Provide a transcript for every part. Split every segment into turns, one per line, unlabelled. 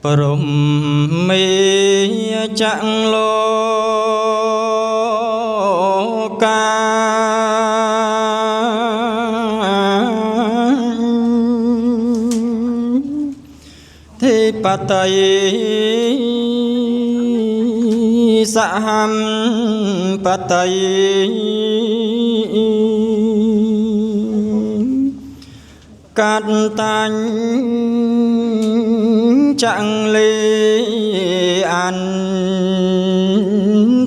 Prum mi chẳng lô ca thi patay saham patay cát tanh chẳng ly an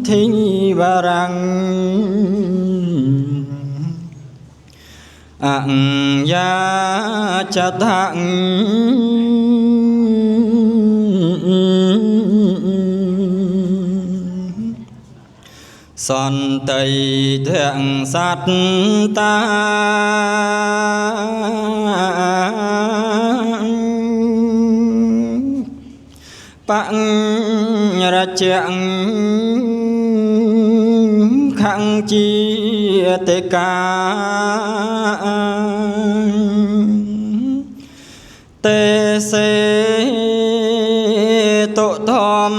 thi barang ạng ya chát hạng son tây thượng sát ta bạn ra trạng khang chi tê ca tê xê tổ thom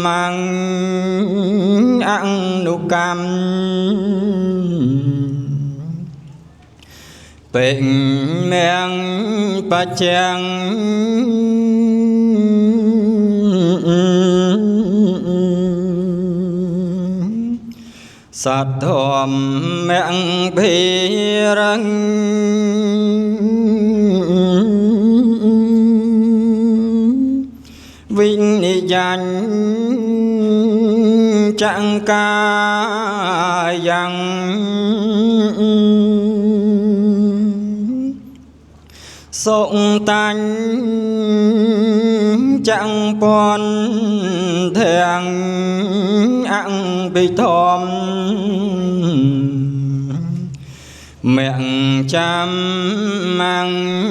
mang ăn nụ cam bệnh men pa chang sát thòm mẹng bì răng vinh ni danh chẳng ca yang sông tanh chẳng pon thèn ăn bị thòm mẹng chăm mang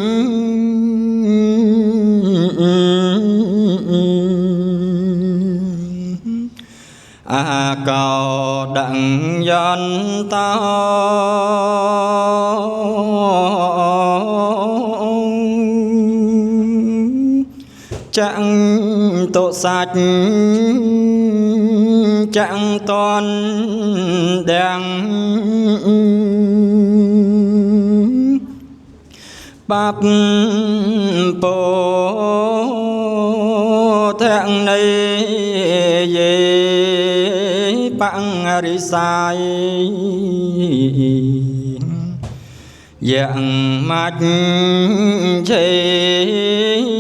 cầu đặng dân tao chẳng tội sạch chẳng toàn đèn bắp bồ thẹn này về bằng đi sai dạng mắt chế